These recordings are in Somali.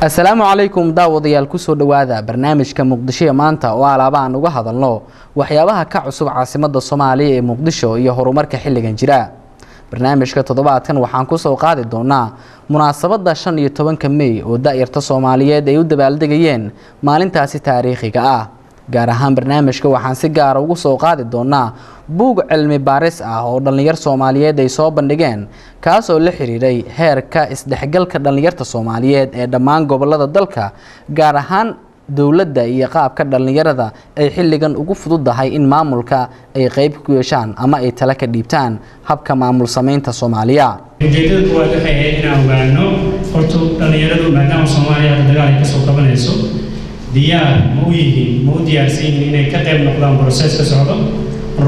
السلام عليكم daawadayaal ku soo dhawaada barnaamijka Muqdisho maanta oo alaabaan uga hadalno waxyaabaha ka cusub caasimada Soomaaliya ee Muqdisho iyo horumarka xilligan jira. barnaamijka toddobaadkan waxaan ku soo qaadi doonaa munaasabada 15 May oo daayirta Soomaaliyeed ay u dabaaldegayeen maalintaasi taariikhiga ah. gaar ahaan barnaamijka waxaan si gaar ah ugu soo qaadi doonaa buug cilmi baaris ah oo dhalinyar Soomaaliyeed ay soo bandhigeen kaas oo la xiriiray heerka isdhexgalka dhalinyarta Soomaaliyeed ee dhammaan gobolada dalka, gaar ahaan dawladda iyo qaabka dhalinyarada ay xilligan ugu fududahay in maamulka ay qayb ku yeeshaan ama ay tala ka dhiibtaan habka maamul sameynta Soomaaliya. ujeedadu waa inaan ogaano horta dhalinyaradu maadaama Soomaaliya dagaal ka soo qabanayso diyaar ma u yihiin ma u diyaarsan yihiin inay ka qayb noqdaan process-ka socdo,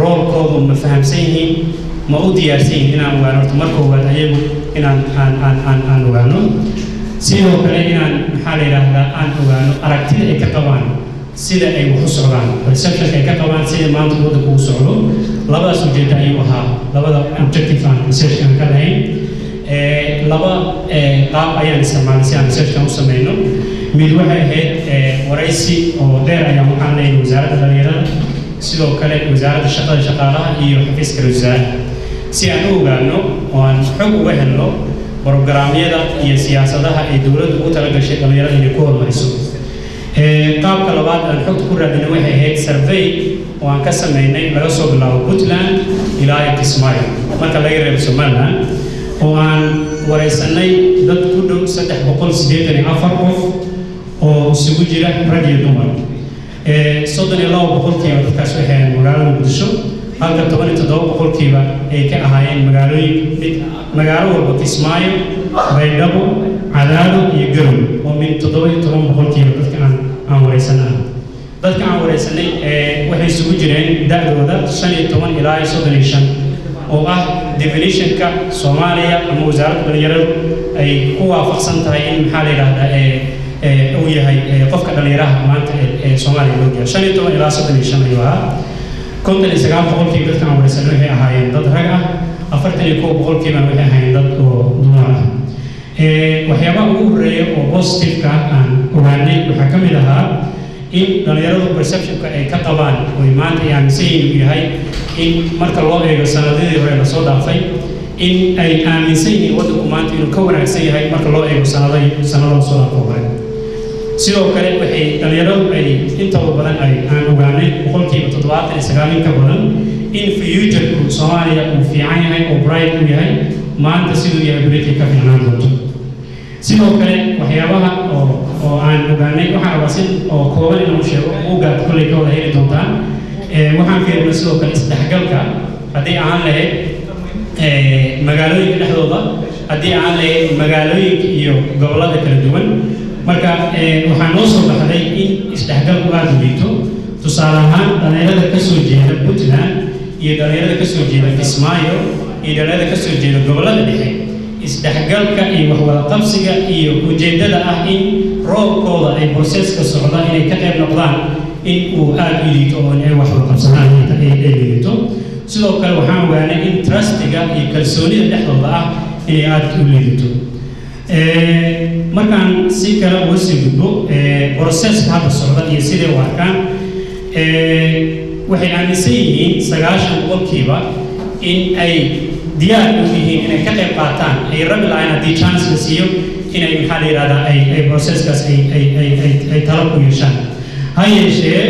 roolkoodu ma fahamsan yihiin ma u diyaarsan yihiin inaan ogaano horta marka hore ayagu inaan ogaano, sidoo kale inaan maxaa la yiraahdaa aan ogaano aragtida ay ka qabaan sida ay wax u socdaan, perception ay ka qabaan sida maanta waddanku u socdo. labadaas ujeedada ayuu ahaa labada objective aan research-kan ka lahayn. laba qaab ayaan isticmaalay si aan research-kan u sameyno. mid waxay ahayd waraysi oo dheer ayaan waxaan leeyahay wasaaradda dhalinyarada, sidoo kale wasaaradda shaqada shaqaalaha iyo xafiiska wasaaradda, si aan u ogaano oo aan xog uga helno barnaamijyada iyo siyaasadaha ay dawladdu u talagashay dhalinyarada inay ku horumariso. qaabka labaad aan xogta ku raadinay waxay ahayd survey oo aan ka sameynay laga soo bilaabo Puntland ilaa Kismaayo marka laga reebo Somaliland, oo aan waraysanay dad ku dhow 384 qof oo isugu jira rag iyo dumar. 32% dadkaas waxay ahaayeen magaalada Muqdisho, halka 17% ay ka ahaayeen magaalo walba Kismaayo, Baydhabo, Cadaado iyo Garowe, oo min 17% dadka aan waraysanay. dadka aan waraysanay waxay isugu jireen da'dooda 15 ilaa 35 oo ah definition-ka Soomaaliya ama wasaaradda dhalinyaradu ay ku waafaqsan tahay in maxaa la yiraahdaa uu yahay qofka dhalinyaraha maanta ee Soomaaliya loo yahay 15 ilaa 35 ayuu ahaa. 59% dadka aan waraysanay waxay ahaayeen dad rag ah, 41% waxay ahaayeen dad oo dumar ah. waxyaabaha ugu horeeya oo positive-ka aan ogaanay waxaa ka mid ahaa in dhalinyaradu perception-ka ay ka qabaan oo maanta ay aaminsan yihiin uu yahay in marka loo eego sanadihii hore la soo dhaafay in ay aaminsan yihiin waddanku maanta inuu ka wanaagsan yahay marka loo eego sanadaha soo dhaafay. sidoo kale waxay dhalinyaradu ay intooda badan aan ogaanay 79% ka badan in future-ku Soomaaliya uu fiican yahay oo bright uu yahay maanta siduu yahay britain ka fiicnaan doonto. sidoo kale waxyaabaha oo aan ogaanay waxaan rabaa si oo kooban inaan u sheego buuggaad kolley ka wada heli doontaan. waxaan fiirnay sidoo kale isdhexgalka haddii aan lahayd magaalooyinka dhexdooda, haddii aan lahayd magaalooyinka iyo gobollada kala duwan. marka waxaa noo soo baxday in isdhexgalku aad u liito. tusaale ahaan dhalinyarada ka soo jeeda Puntland iyo dhalinyarada ka soo jeeda Kismaayo iyo dhalinyarada ka soo jeeda gobollada dhexe, isdhexgalka iyo waxwada qabsiga iyo ujeedada ah in roolkooda ay process-ka socda inay ka qayb noqdaan in uu aad u liito oo ay waxwada qabsadaan ay liito. sidoo kale waxaan ogaanay in trustiga iyo kalsoonida dhexdooda ah inay aad u liito. markaan si kale uga sii gudbo process-ka hadda socda iyo sidee u arkaan, waxay aaminsan yihiin 90% in ay diyaar u yihiin inay ka qayb qaataan, ay rabi lahayn haddii chance la siiyo inay maxaa la yiraahdaa ay process-kaas ay talo ku yeeshaan. ha yeeshee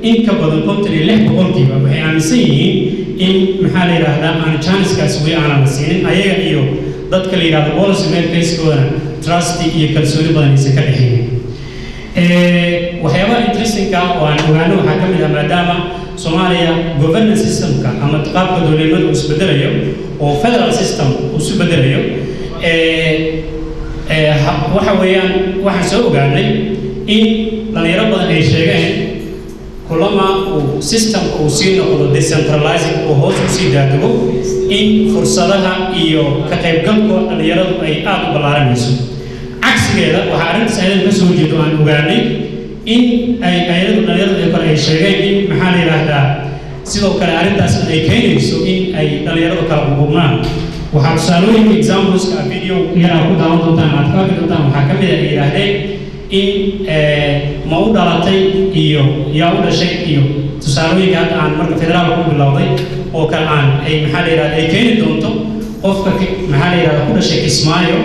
in ka badan 56% waxay aaminsan yihiin in maxaa la yiraahdaa aan chance-kaas weli aanan la siinin ayaga iyo dadka la yiraahdo policy makers-kooda trust iyo kalsooni badan aysan ka dhexaynin. waxyaabaha interesting-ka oo aan ogaano waxaa ka mid ah maadaama Soomaaliya governance system-ka ama qaabka dowladnimada uu isbedelayo oo federal system uu isu bedelayo, waxa weeyaan waxaan soo ogaanay in dhalinyaro badan ay sheegeen كلما سيستم أو سين أو decentralizing أو هوس سيدا دو إن فرصتها إيو كتيب جنبه اللي يرد أي آب بالعالميس عكس كذا وحارن سهل بس وجدوا عن وجاني إن أي يرد يكون أي شيء إن محل هذا سيدو كارن تاس أي كين سو إن أي اللي يرد كاربوما وحصلوا examples كفيديو يرى أكو داون تام أتكلم تام حكم إلى هذا إن موضوعاتي إيو ياودا شيء إيو تساوي كات عن مركز فدرال كوب اللوضي أو كان أي محل إلى أي كين دونتو قف محل إلى كل شيء إسماعيل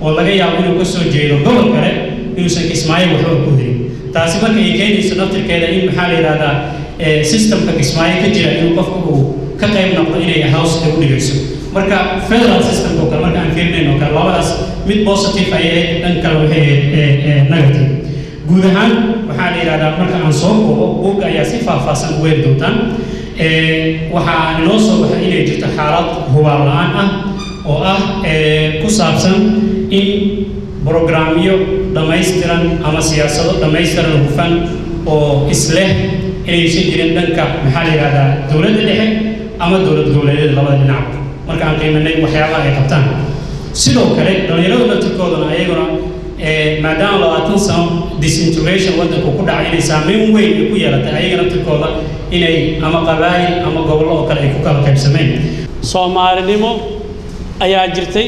والله جاي يعملوا قصة جيلو قبل كره إنه شيء إسماعيل وحول كودري تاسيبا كي كين سنة كذا إن محل إلى هذا سيستم كإسماعيل كجرا إنه قف كتايم نقطة إلى هاوس كودري يسوع مركز فدرال سيستم كوكا مركز أنفيرنا إنه كلاواس ميت بوزيتيف أي أنكلو هي نيجاتيف gudahaan waxaa la yiraahdaa marka aan soo koobo buugga ayaa si faahfaahsan u weyn doontaan waxaa inoo soo baxay inay jirto xaalad hubaal la'aan ah oo ah ku saabsan in programyo dhammaystiran ama siyaasado dhammaystiran hufan oo isleh inaysan jirin dhanka maxaa la yiraahdaa dowladda dhexe ama dowlad goboleedyada labada dhinac marka aan qiimeynay waxyaabaha ay qabtaan sidoo kale dhalinyarada naftirkoodana ayaguna maadaama 20 sano disintegration waddanku ku dhacay inay saameyn weyn ku yeelatay ayaga naftirkooda inay ama qabaayil ama gobollo oo kale ay ku kala qaybsameen Soomaalinimo ayaa jirtay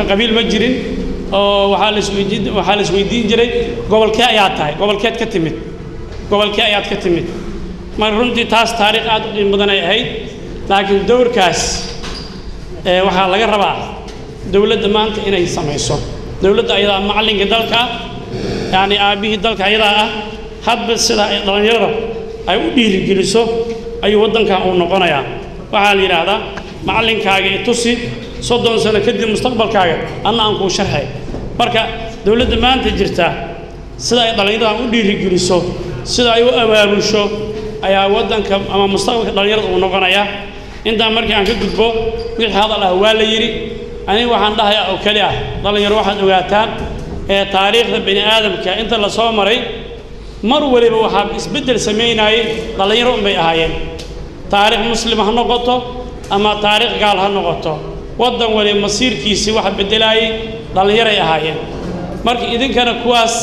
qabiil ma jirin oo waxaa la isweydiin jiray gobolkee ayaa tahay gobolkeed ka timid mar runtii taas taariikh aad u qiimo badan ay ahayd laakiin dowrkaas waxaa laga rabaa dawladda maanta inay samayso dawladda ayadaa macalinka dalka yani aabihii dalka ayadaa ah hadba sida ay dhalinyarada ay u dhiirigeliso ayuu waddankan uu noqonayaa waxaa la yidhaahdaa macalinkaaga i tusi 30 sano kadib mustaqbalkaaga anna aan kuu sharxay marka dawladda maanta jirta sida ay dhalinyarada u dhiirigeliso sida ay u abaabusho ayaa waddanka ama mustaqbalka dhalinyarada uu noqonayaa intaa markii aan ka gudbo wixii hadal ah waa la yiri aniga waxaan dhahayaa oo kali ah dhalinyaro waxaad ogaataan taariikhda bini aadamka inta la soo maray mar waliba waxa isbedel sameeyay dhalinyaro bay ahaayeen taariikh muslim ha noqoto ama taariikh gaal ha noqoto waddan waliba masiirkiisa waxa bedelay dhalinyaro ay ahaayeen marka idinkana kuwaas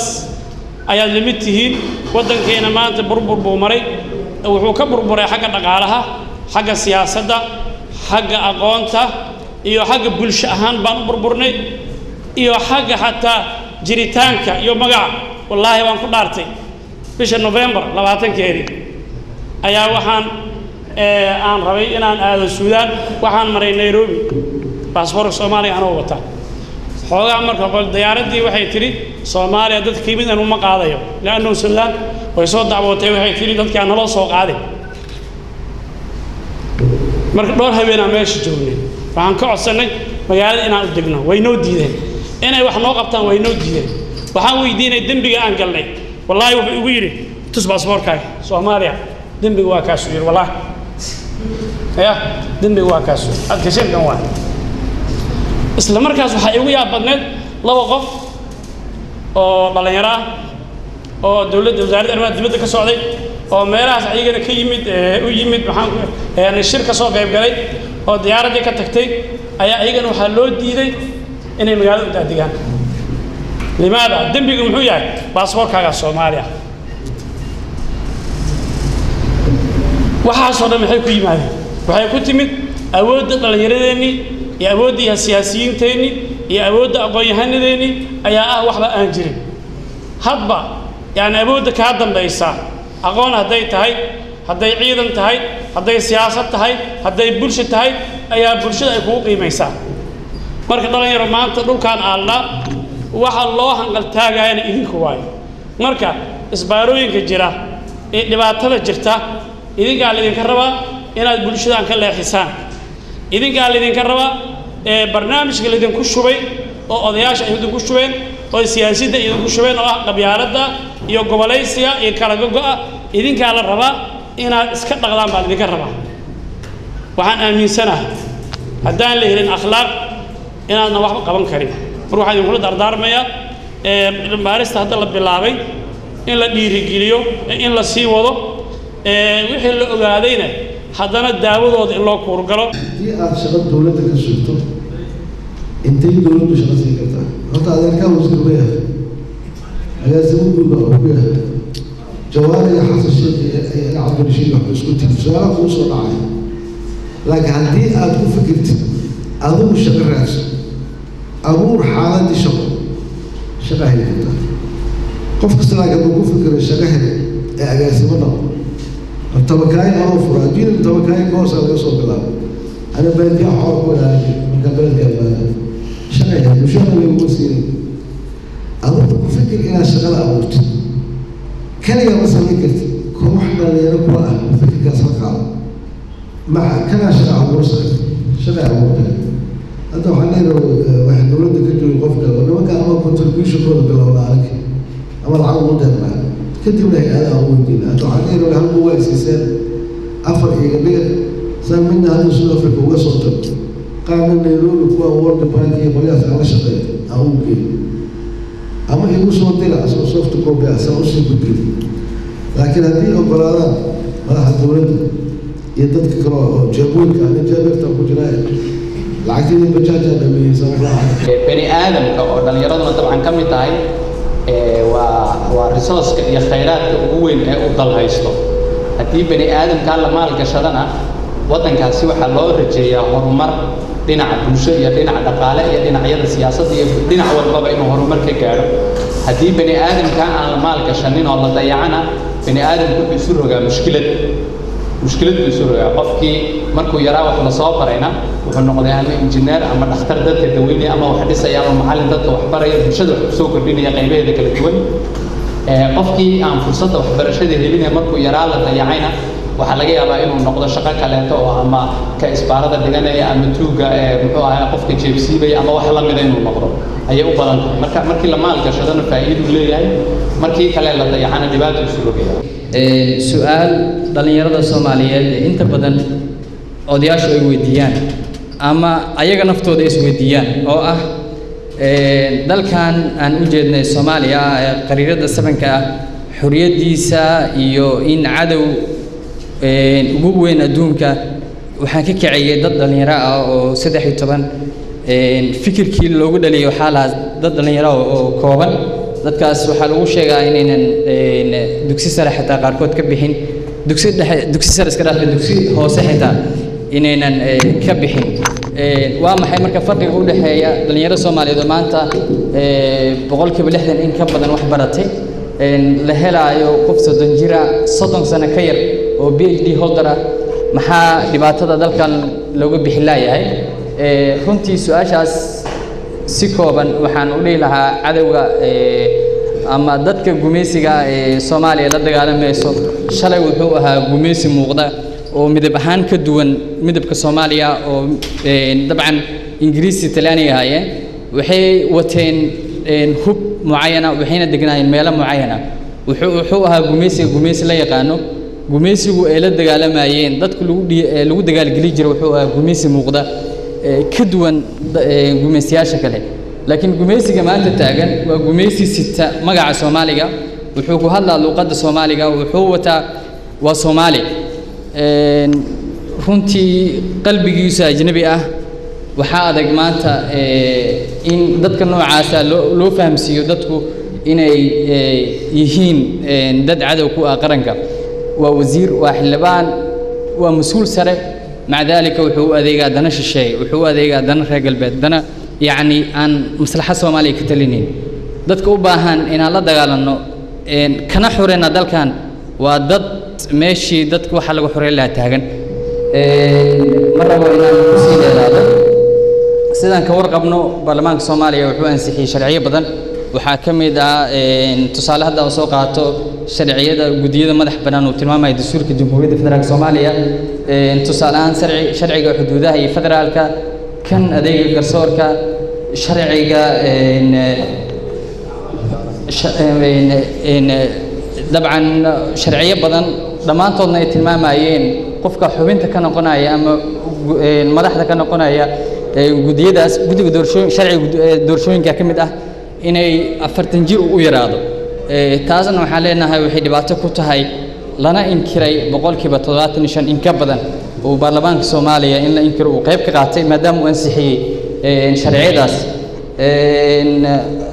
ayaa limid tihiin waddankeena maanta burbur buu maray wuxuu ka burburay xagga dhaqaalaha xagga siyaasadda xagga aqoonta iyo xagga bulsho ahaan baan u burburnay iyo xagga xataa jiritaanka iyo magac wallahi waan ku dhaartay bisha November 20keedi ayaa waxaan aan rabay inaan aado Suudaan waxaan maray Nairobi passport Soomaaliya aan wata xoogaa marka qol diyaaradii waxay tiri Soomaaliya dad qiimadan uma qaadayo laano Suudaan way soo dacwootay waxay tiri dadka aan nala soo qaaday marka dhowr habeenaa meesha joognay waxaan ka codsanay magaalada inaan u degno way noo diideen inay wax noo qabtaan way noo diideen waxaan weydiinay dambiga aan galnay wallahi wuxuu igu yiri tus baasaboorkaaga Soomaaliya dambiga waa kaas yiri wallahi dambiga waa kaas aad ka sheegan waa isla markaas waxa igu yaab badneed laba qof oo dhalinyaro ah oo dawladda wasaaradda arrimaha dibadda ka socday oo meelahaas ayagana ka yimid u yimid waxaan shir ka soo qayb galay oo diyaaradii ka tagtay ayaa ayagana waxa loo diiday inay magaalada u daadigaan limaada dambiga muxuu yahay baasaboorkaaga Soomaaliya waxa soo dhan maxay ku yimaadeen waxay ku timid awoodda dhalinyaradeenni iyo awoodda siyaasiyiinteenni iyo awoodda aqoon-yahanadeenni ayaa ah waxba aan jirin hadba yani awoodda ka dambaysa aqoon haday tahay haday ciidan tahay haday siyaasad tahay haday bulsho tahay ayaa bulshada ay ku qiimaysaa marka dhalinyaro maanta dhulkaan alla waxa loo hanqal taagayna idinku waay marka isbaarooyinka jira ee dhibaatada jirta idinka idinka raba inaad bulshada ka leexisaan idinka idinka raba barnaamijka idinku shubay oo odayaasha idinku shubeen oo siyaasadda idinku shubeen oo ah qabyaaladda iyo goboleysiga iyo kala go'a idinka la raba inaad iska dhaqdaan baa idinka raba waxaan aaminsanahay haddaan la helin akhlaaq inaadna waxba qaban karin mar waxaan idinku dardaarmayaa baarista hadda la bilaabay in la dhiirigeliyo in la sii wado wixii la ogaadayna haddana daawadooda in loo kuurgalo haddii aad shaqo dowladda ka sugto intay dowladdu shaqo sii kartaa horta adeerkaa wasiir ma yahay agaasimo guuba oo ku yahay jawaari iyo xasan sheekh iyo cabdirashiid wax isku tiri su-aalaha kuu soo dhacay laakiin haddii aad ku fikirtid adigu shaqo raadso abuur xaaladii shaqo heli kartaa qof kasta laakiin uu ku fikiro shaqo heli ee agaasimo noqo tabakaayo ama fura adduunyada tabakaayo goosa laga soo bilaabo ana baadiya xoog ku ilaalin marka beledka baada shaqa heli bulshada lagu siiyay adigu ku fikir inaad shaqada abuurtid kaliya ma samayn kartid koox dhalinyaro kuwa ah fikirkaas la qaado maca kana shaqa abuursa shaqa abuurta hadda waxaan leeyahay wax dowladda ka jooga qofka nimanka ama contribution-kooda bilowda arag ama lacag ugu deeqnaa kadibna hay-adaha ugu weydiina hadda waxaan leeyahay hal buugaa siiseen 4 iga dhiga san midna hadda South Africa uga soo tago qaarna Nairobi kuwa World Bank iyo qolyahaas aan la shaqeeyo aan u geeyo ama igu soo dira asoo soft copy ah soo sii gudbiyo laakiin haddii ogolaadaan madaxa dowladda iyo dadka kale oo jeebooyinka ana jeebta ku jiraan lacagtii bajaaja dhameeyay bani aadamka oo dhalinyaraduna dabcan ka mid tahay waa resource-ka iyo khayraadka ugu weyn ee uu dal haysto haddii bani aadamka la maalgashadana waddankaasi waxaa loo rajeeyaa horumar dhinaca bulsho iyo dhinaca dhaqaale iyo dhinacyada siyaasadda iyo dhinac walbaba inuu horumar ka gaadho haddii bani aadamka aan la maalgashanin oo la dayacana bani aadamku wuxuu isu rogaa mushkilad buu isu rogaa qofkii markuu yaraa wax la soo barayna wuxuu noqday ama injineer ama dhakhtar dadka daweynaya ama wax dhisaya ama macallin dadka wax baraya bulshada wax kusoo kordhinaya qaybaheeda kala duwan qofkii aan fursadda waxbarashada helinaya markuu yaraa la dayacayna waxaa laga yaabaa inuu noqdo shaqo kaleeto oo ama ka isbaarada dhiganaya ama tuuga muxuu ahaa qofka jeebsiibaya ama wax la mida inuu noqdo ayay u badan tahay markii la maalgashadana faa'iidu leeyahay markii kale la dayacana dhibaato isu rogaya su'aal dhalinyarada Soomaaliyeed inta badan odayaashu ay weydiiyaan ama ayaga naftooda is weydiiyaan oo ah dalkan aan u jeednay Soomaaliya qariirada sabanka ah xuriyadiisa iyo in cadow ugu weyn adduunka waxaan ka kiciyay dad dhalinyaro ah oo 13 fikirkii loogu dhaliyay waxa la dad dhalinyaro oo kooban dadkaas waxaa lagu sheegaa inaynan dugsi sare xitaa qaarkood ka bixin dugsi sare iska dhaafay dugsi hoose xitaa inaynan ka bixin waa maxay marka farqiga u dhaxeeya dhalinyarada Soomaaliyeed oo maanta 60% in ka badan wax baratay la helaayo qof 30 jira 30 sano ka yar oo PhD holder ah maxaa dhibaatada dalkan looga bixi laayahay runtii su'aashaas si kooban waxaan u leeyahay lahaa cadawga ama dadka gumeysiga ee Soomaaliya la dagaalamayso shalay wuxuu ahaa gumeysi muuqda oo midab ahaan ka duwan midabka Soomaaliya oo dabcan Ingiriisi Talyaaniga ahaayeen waxay wateen hub muayana waxayna degnaayeen meelo muayana wuxuu ahaa gumeysi la yaqaano gumeysigu ay la dagaalamayeen dadku lagu dagaalgeli jiray wuxuu ahaa gumeysi muuqda ka duwan gumeysiyaasha kale laakiin gumeysiga maanta taagan waa gumeysi sita magaca Soomaaliga wuxuu ku hadlaa luqadda Soomaaliga wuxuu wataa waa Soomaali runtii qalbigiisa ajnabi ah waxa adag maanta in dadka noocaas loo fahamsiyo dadku inay yihiin dad cadow ku ah qaranka waa wasiir waa xildhibaan waa mas'uul sare مع ذلك وحو أذيقا دنا الشيء وحو أذيقا دنا رجل بيت دنا يعني عن مصلحة سومالية كتلينين دتك أباهن إن الله دجال إنه إن كنا حورنا دل كان ودت ماشي دتك وحلا وحوري لا تاجن مرة وإنا نسيد هذا سيدان كورق ابنه برلمان سوماليا وحو أنسحي شرعية بدن وحاكم إذا تصالح هذا وسوقاته شرعية جديدة مدح بنان وتمام الدستور كجمهورية الفدرالية الصومالية تصالحان شرعي حدودها هي فدرال كان أديك القرصور شرعي إن طبعا شرعية بدن لما طلنا تمام عين قفك حبينت كان قناية أما مدح كان قناية جديدة جديد دورشون شرعي دورشون كأكمل إني أفرتنجير ويرادو taasna waxaan leenahay waxay dhibaato ku tahay lana inkiray boqolkiiba 75 in ka badan oo baarlamaanka Soomaaliya in la inkiro uu qayb ka qaatay maadaama uu ansixiyay sharciyadaas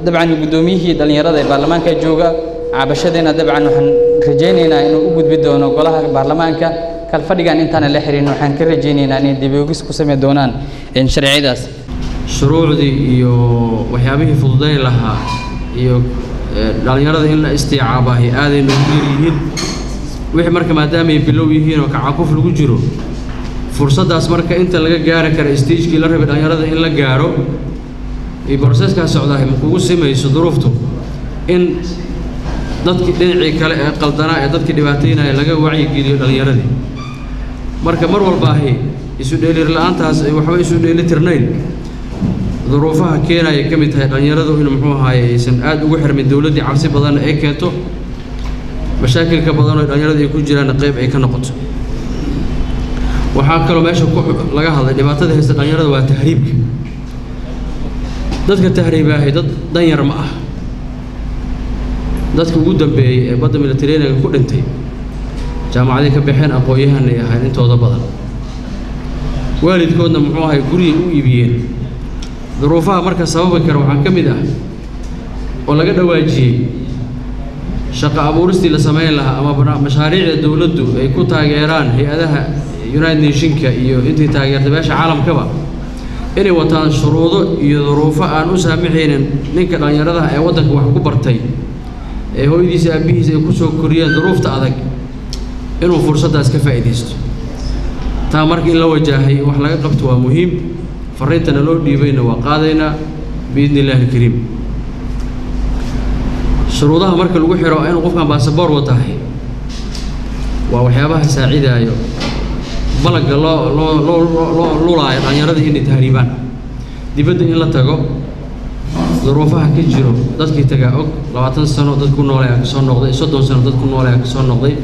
dabcan gudoomiyihii dhalinyarada ee baarlamaanka jooga cabashadeena dabcan waxaan rajaynaynaa inuu u gudbi doono golaha baarlamaanka kal fadhigan intaan la xirin waxaan ka rajaynaynaa in dib u eegis ku sameeyaan doonaan sharciyadaas shuruucdii iyo waxyaabihii fududayn lahaa iyo dhalinyarada in la istiicaabahay aaday noogu yihiin wixii marka maadaama ay bilow yihiin oo kacakuf lagu jiro fursadaas marka inta laga gaari karo stage-kii la rabay dhalinyarada in la gaaro iyo process-ka socdahay ma kugu sameeyso duruuftu in dadkii dhinacii kale ee qaldanaa ee dadkii dhibaataynaya laga wacyigeliyo dhalinyaradii marka mar walba ahi isu dheelir la'aantaas ay waxba isu dheelitirnayn duruufaha keenaya ka mid tahay dhalinyaradu in muxuu ahaayey aysan aad ugu xirmin dowladdii cabsi badan ay keento mashaakilka badan oo dhalinyarada ay ku jiraan qayb ay ka noqoto waxaa kaloo meesha laga hadlay dhibaatada haysta dhalinyarada waa tahriibka dadka tahriibaahay dad danyar ma ah dadka ugu dambeeyey ee badda militariga ku dhintay jaamacaday ka baxeen aqoon-yahan ay ahayn intooda badan waalidkoodna muxuu ahay guriyay u iibiyeen duruufaha marka sababi kara waxaa ka mid ah oo laga dhawaajiyey shaqo abuuristii la samayn lahaa ama mashaariicda dowladdu ay ku taageeraan hay-adaha United Nationska iyo intii taageertay beesha caalamkaba inay wataan shuruudo iyo duruufo aan u saamaxaynin ninka dhalinyarada ee waddanka wax ku bartay ee hooyadiisa aabihiisa ay ku soo koriyeen duruufta adag inuu fursaddaas ka faa'iidaysto taa marka in la wajahay wax laga qabto waa muhiim fariintana loo dhiibayna waa qaadaynaa biidni illaahi alkariim shuruudaha marka lagu xiro inuu qofkan baasaboor watahay waa waxyaabaha saacidaayo balaga loo lulaayo dhalinyarada inay tahriibaan dibadda in la tago duruufaha ka jiro dadkii tagaa og 20 sano dad ku nool ayaa ka soo noqday 30 sano dad ku nool ayaa ka soo noqday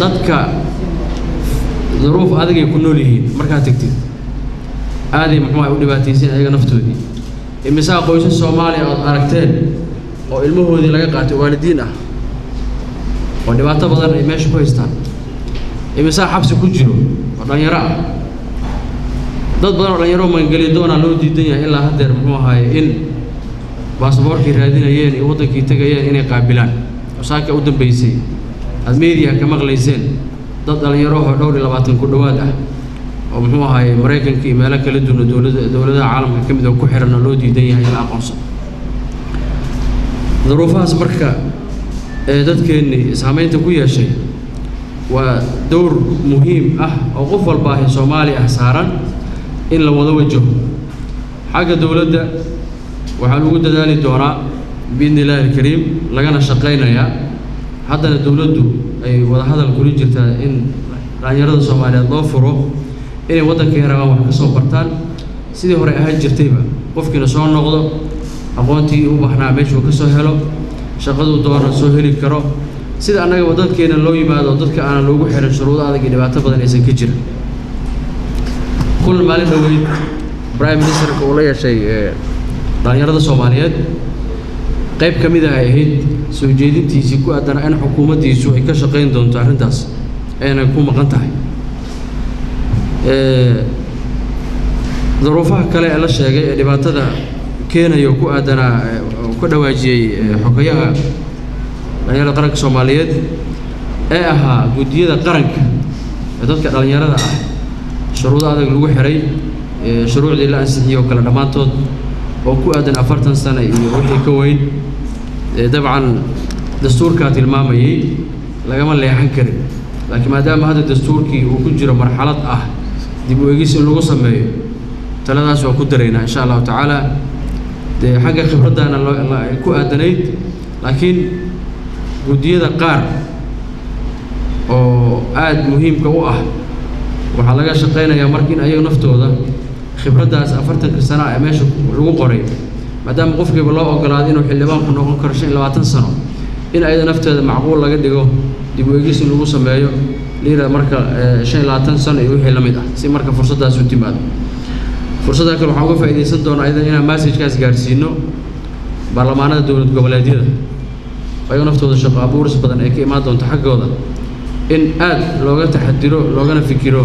dadka duruuf adag ay ku nool yihiin markaa tagtid aaday muxuu ay u dhibaataysan ayaga naftoodii imisaa qoysas Soomaaliya oo aragteen oo ilmahoodii laga qaatay waalidiin ah oo dhibaato badan ay meesha ku haystaan imisaa xabsi ku jiro oo dhalinyaro ah dad badan oo dhalinyaro maangeli doona loo diidan yahay ilaa haddeer muxuu ahaay in baasaboorkii raadinayeen iyo waddankii tagayeen inay qaabilaan saaka u dambeysay aad media ka maqlayseen dad dhalinyaro oo dhowr iyo 20 ku dhawaad ah oo muxuu ahaay Mareykanka iyo meelo kala duwan dowladaha caalamka ka mid ah ku xiran loo diidan yahay in la aqoonsado duruufahaas marka ee dadkeenni saamaynta ku yeeshay waa dowr muhiim ah oo qof walba ah Soomaali ah saaran in la wada wajaho xagga dowladda waxaa lagu dadaali doonaa biidni illaahi alkariim lagana shaqaynayaa haddana dowladdu ay wada hadal kula jirtaa in dhalinyarada Soomaaliyeed loo furo inay waddanka rabaan wax ka soo bartaan sidii hore ahaan jirtayba qofkiina soo noqdo aqoontii u baahnaa meeshuu ka soo helo shaqadu doona soo heli karo sida annaga waddankeena loo yimaado dadka aan loogu xiran shuruudo adag iyo dhibaato badan aysan ka jirin كل مالين دوي برايم مينستر كولا شيء dhalinyarada Soomaaliyeed qayb kamid ah ahayd soo jeedintiisii ku aadana in xukuumaddiisu ay ka shaqeyn doonto arrintaas ayna ku maqan tahay duruufaha kale ee la sheegay ee dhibaatada keenayo ku aadana ku dhawaajiyay xogayaha dhalinyarada qaranka Soomaaliyeed ee ahaa gudiyada qaranka ee dadka dhalinyarada ah shuruudo adag lagu xiray shuruucdii la ansixiyay kala dhamaantood oo ku aadan 40 sano iyo wixii ka weyn dabcan dastuurka tilmaamayay lagama leexan karin laakiin maadaama hadda dastuurkii uu ku jiro marxalad ah dib u eegis lagu sameeyo taladaas waa ku dareynaa insha Allah taala xagga khibradana ku aadanayd laakiin gudiyada qaar oo aad muhiimka u ah waxa laga shaqeynayaa markiin ayaga naftooda khibraddaas 40 sano ee meesha lagu qoray maadaama qofkiiba loo ogolaaday inuu xildhibaan ku noqon karo 20 sano in ayada nafteeda macquul laga dhigo dib u eegis lagu sameeyo liira marka 25 sano iyo wixii la mid ah si marka fursaddaas u timaado fursadda kale waxaan uga faa'iideysan doonaa ayada inaan message-kaas gaarsiino baarlamaanada dowlad goboleedyada ayagu naftooda shaqo abuuris badan ay ka imaan doonto xaggooda in aad looga taxadiro loogana fikiro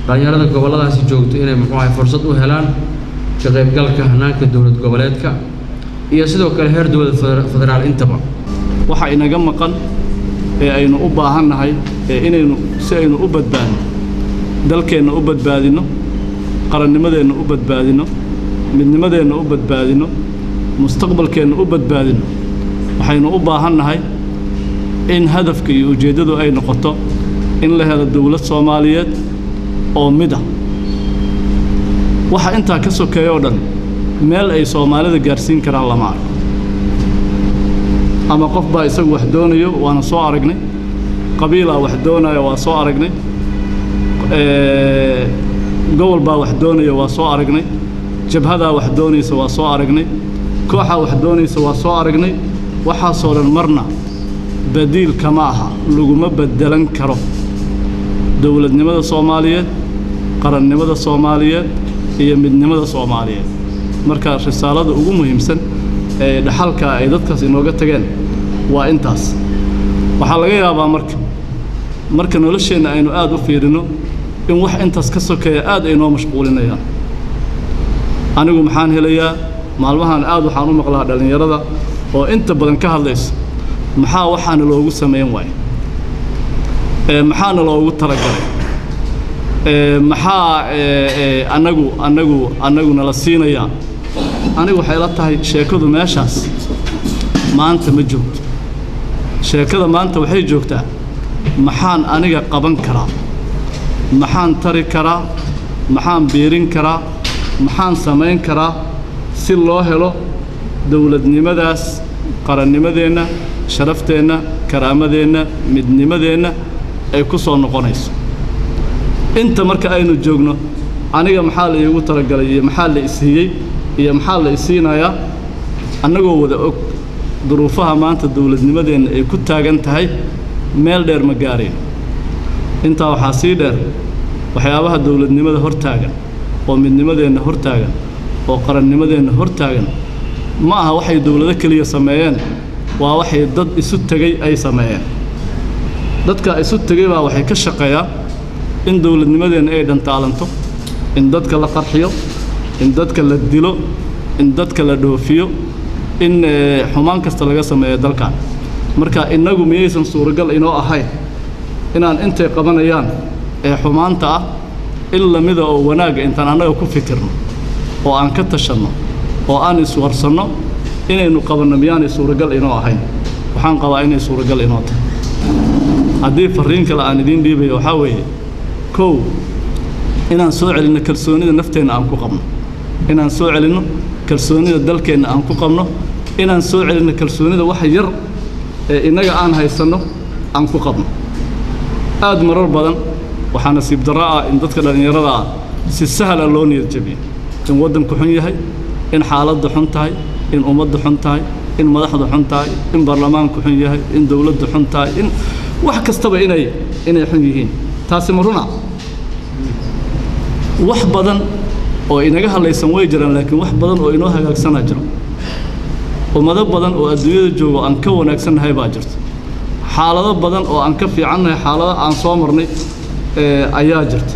dhalinyarada gobolladaasi joogto inay muxuu ahay fursad u helaan ka qaybgalka hannaanka dowlad goboleedka iyo sidoo kale heer dowlad federaal intaba waxa inaga maqan ee aynu u baahannahay inaynu si aynu u badbaadino dalkeenna u badbaadino qarannimadeenna u badbaadino midnimadeenna u badbaadino mustaqbalkeenna u badbaadino waxaynu u baahannahay in hadafka iyo ujeeddadu ay noqoto in la helo dowlad Soomaaliyeed oo mid ah waxa intaa ka sokeeyo oo dhan meel ay Soomaalida gaarsiin karaan lama arko ama qof baa isagu wax doonayo waana soo aragnay qabiila wax doonaya waa soo aragnay gobol baa wax doonaya waa soo aragnay jabhada wax doonaysa waa soo aragnay kooxa wax doonaysa waa soo aragnay waxa soo dhan marna badiil kama aha laguma bedelan karo dowladnimada Soomaaliyeed qarannimada Soomaaliyeed iyo midnimada Soomaaliyeed marka risaalada ugu muhiimsan ee dhaxalka ay dadkaas inooga tageen waa intaas waxa laga yaabaa marka nolosheena aynu aad u fiirino in wax intaas ka sokeeya aad ay noo mashquulinayaan anigu maxaan helayaa maalmahan aad waxaan u maqlaa dhalinyarada oo inta badan ka hadlaysa maxaa waxaana loogu sameyn waay maxaana loogu talagalay maxaa anagu nala siinayaa anigu waxay la tahay sheekadu meeshaas maanta ma joogto sheekada maanta waxay joogtaa maxaan aniga qaban karaa maxaan tari karaa maxaan beerin karaa maxaan samayn karaa si loo helo dowladnimadaas qarannimadeenna sharafteenna karaamadeenna midnimadeenna ay ku soo noqonayso inta marka aynu joogno aniga maxaa la iigu talagalay iyo maxaa la isiiyey iyo maxaa la isiinayaa annagoo wada og duruufaha maanta dowladnimadeenna ay ku taagan tahay meel dheer ma gaareen intaa waxaa sii dheer waxyaabaha dowladnimada hortaagan oo midnimadeenna hortaagan oo qarannimadeenna hortaagan ma aha waxay dowlado kaliya sameeyeen waa waxay dad isu tagay ay sameeyeen dadka isu tagay baa waxay ka shaqeeyaan in dowladnimadeenna ay dhantaalanto in dadka la qarxiyo in dadka la dilo in dadka la dhoofiyo in xumaan kasta laga sameeyo dalkan marka inagu miyaysan suuragal inoo ahayn inaan intay qabanayaan ee xumaanta ah in lamida oo wanaaga intaan annaga ku fikirno oo aan ka tashanno oo aan iswarsanno inaynu qabanno miyaanay suuragal inoo ahayn waxaan qabaa inay suuragal inoo tahay haddii fariin kale aan idiin dhiibayo waxaa weeye kow inaan soo celinno kalsoonida nafteenna aan ku qabno inaan soo celinno kalsoonida dalkeenna aan ku qabno inaan soo celinno kalsoonida wax yar ee innaga aan haysanno aan ku qabno aad marar badan waxaa nasiib darro ah in dadka dhallinyarada ah si sahla loo niyad jabiyo in waddanku xun yahay in xaaladdu xun tahay in ummaddu xun tahay in madaxdu xun tahay in baarlamaanku xun yahay in dowladdu xun tahay in wax kastaba inay xun yihiin taasi ma runa wax badan oo inaga hadlaysan way jiraan laakiin wax badan oo inoo hagaagsanaa jiro ummado badan oo adduunyada joogo aan ka wanaagsannahay baa jirta xaalado badan oo aan ka fiicannahay xaalado aan soo marnay ayaa jirta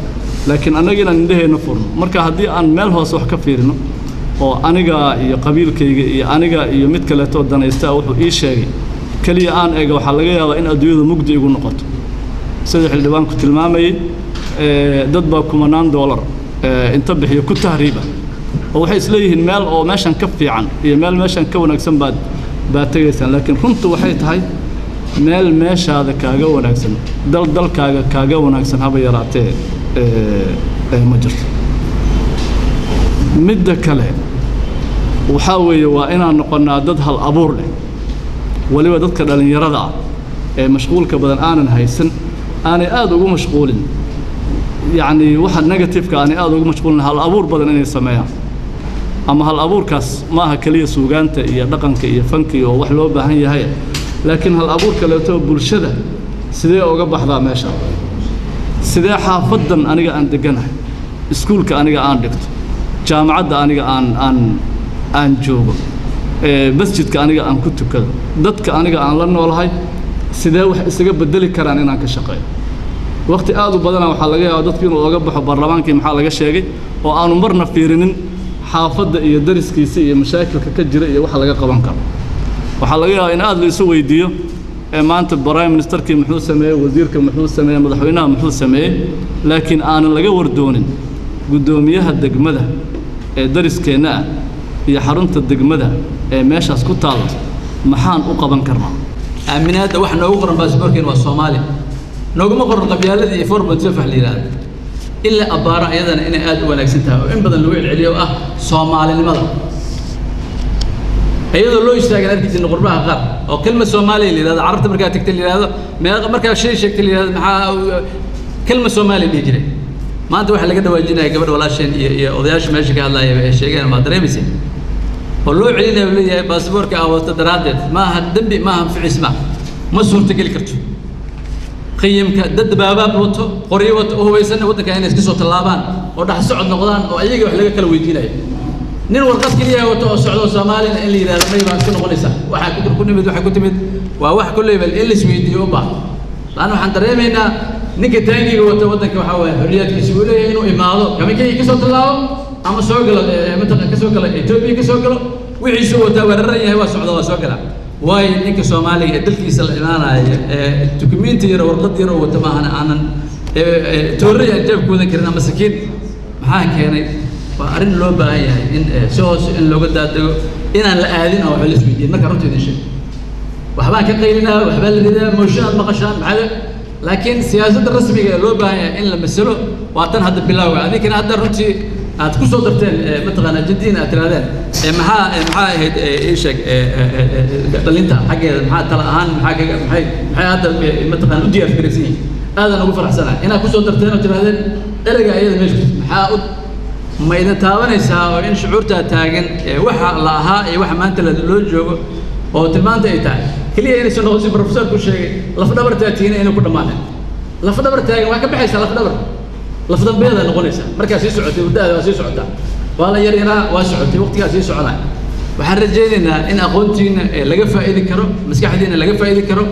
laakiin annaga inaan indhaheenna furno marka haddii aan meel hoose wax ka fiirino oo aniga iyo qabiilkayga iyo aniga iyo mid kaleetoo danaystaa wuxuu ii sheegay keliya aan eega waxaa laga yaabaa in adduunyada mugdi igu noqoto sida xildhibaanku tilmaamayey dad baa $10,000 inta bixiyo ku tahriiba oo waxay isleeyihiin meel oo meeshan ka fiican iyo meel meeshan ka wanaagsan baad tegaysaan laakiin runtu waxay tahay meel meeshaada kaaga wanaagsan dalkaaga kaaga wanaagsan haba yaraatee ma jirto midda kale waxaa weeye waa inaan noqonnaa dad hal abuur leh waliba dadka dhallinyarada ah ee mashquulka badan aanan haysan aanay aad ugu mashquulin yacni waxa negatifeka aanay aad ugu mashquulin hal abuur badan inay sameeyaan ama hal abuurkaas ma aha kaliya suugaanta iyo dhaqanka iyo fanka oo wax loo baahan yahay laakiin hal abuur kaleeto bulshada sidee uga baxdaa meesha sidee xaafadan aniga aan deganahay iskuulka aniga aan dhigto jaamacadda aniga aan joogo masjidka aniga aan ku tukado dadka aniga aan la noolahay sidee wax isaga bedeli karaan inaan ka shaqeeyo waqti aad u badan waxa laga yaabaa dadku inuu uga baxo baarlamaankii maxaa laga sheegay oo aanu marna fiirinin xaafadda iyo dariskiisa iyo mashaakilka ka jira iyo waxa laga qaban karo waxa laga yaabaa in aad la isu weydiiyo maanta prime ministerkii muxuu sameeyay wasiirka muxuu sameeyay madaxweynaha muxuu sameeyay laakiin aanan laga wardoonin gudoomiyaha degmada ee dariskeena iyo xarunta degmada ee meeshaas ku taal maxaan u qaban karnaa aaminaada wax noogu qoran baasaboorkeen waa Soomaali nooguma qoran qabyaaladii iyo format safax liiraad illa abaara ayadana inay aad u wanaagsan tahay oo in badan lagu celceliyo ah Soomaalinimada ayadoo loo istaagay arkiisna qurbaha qaar oo kelmad Soomaali liiraad carabta markaa tagtay liiraado markaa shay sheegtay liiraad maxaa kelmad Soomaali dhigi jiray maanta waxa laga dhawaajinayaa gabadh walaasheen iyo odayaasha meesha ka hadlaaya ay sheegeen ma dareemaysid oo loo celinayo leeyahay baasaboorka awoosta daraadeed ma aha dambi ma aha ficisma ma suurta gali karto qiyamka dad baabaab wato qoriyo wato oo waysan wadanka inay iska soo talaabaan oo dhax socod noqdaan oo ayaga wax laga kala weydiinayo nin warqad kaliya wato oo socdo Soomaaliya in la yiraahdo may baan ku noqonaysaa waxa ku timid waa wax kulay bal in la isweydiiyo baa laana waxaan dareemaynaa ninka taangiga wato wadanka waxa weeye xorriyadkiisa uu leeyahay inuu imaado kamikay ka soo talaabo ama soo galo mataqa ka soo galo Ethiopia ka soo galo wixii soo wata wararan yahay waa socdo waa soo gala way ninka Soomaaliga ee dalkiisa la imaanaya document yar warqad yar oo wata ma aanan tooriya jeebkooda karin ama sakiin maxaa keenay waa arin loo baahan yahay in soos in looga daadago inaan la aadin oo xil isweydiin marka runtii idin sheeg waxbaan ka qaylinaa waxbaa la ridaa mooshaad maqashaan maxaa laakiin siyaasadda rasmiga ee loo baahan yahay in la masalo waa tan hadda bilowga adinkana hadda runtii aad ku soo darteen mataqaana jadiina aad tiraadeen maxaa ahayd sheeg dhalinta xageeda maxaa tala ahaan maxay hadda mataqaana u diyaar garaysan aadan ugu faraxsanahay inaad ku soo darteen oo tiraadeen erayga ayada meesha maxaa ma idin taabanaysaa oo in shucuurta taagan waxa la ahaa iyo waxa maanta loo joogo oo tilmaanta ay tahay kaliya inay soo noqoto professorku sheegay laf dhabarta tiina inuu ku dhamaadeen laf dhabar taagan waa ka baxaysaa laf dhabar laf dambeeda noqonaysa markaa sii socotay wadada waa sii socota waa la yaryara waa socotay waqtigaas sii soconay waxaan rajaynaynaa in aqoontiina laga faa'iidi karo maskaxdiina laga faa'iidi karo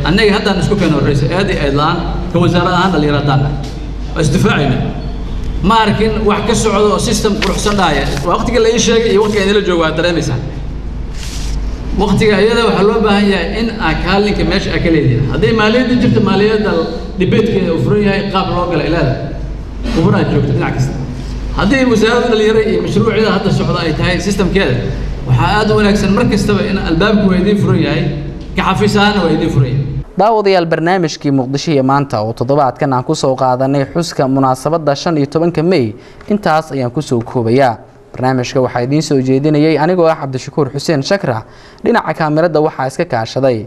annaga haddaan isku keenno ra'iisul aadlaan ka wasaarada aan dhalinyaradan isdifaacayna ma arkin wax ka socdo oo system quruxsan dhaaya waqtiga la ii sheegay iyo waqtiga idin la joogo waa dareemaysaa waqtiga ayada waxa loo baahan yahay in kaalinka meesha ay ka leedahay haday maaliyadda jirto maaliyadda debate-keeda uu furan yahay qaab loo gala ilaada khubara joogto dhinac kasta haddii wasaaradda dhalinyarada iyo mashruucyada hadda socda ay tahay systemkeeda waxaa aad u wanaagsan mar kastaba in albaabku waa idiin furan yahay ka xafiisaana waa idiin furan yahay daawadayaal barnaamijkii muqdisho ee maanta oo toddobaadkan aan ku soo qaadanay xuska munaasabadda 15 May intaas ayaan ku soo koobayaa barnaamijka waxaa idiin soo jeedinayay anigoo ah Cabdishakuur Xuseen Shakra dhinaca kaamirada waxaa iska kaashaday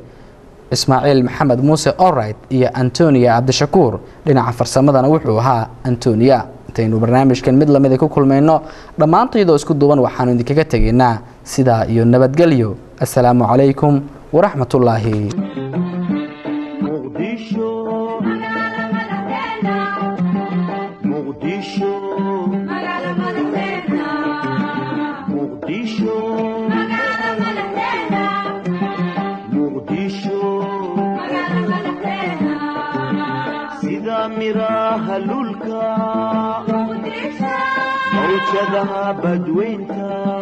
Ismaaciil Maxamed Muuse Alright iyo Antonia Cabdishakuur dhinaca farsamadana wuxuu ahaa Antonia intaynu barnaamijkan mid lamid ah ku kulmayno dhammaantoodoo isku duuban waxaanu idinkaga tageynaa sidaa iyo nabadgelyo assalaamu calaykum waraxmatullaahi مراها لولكا موجدها بدوينتا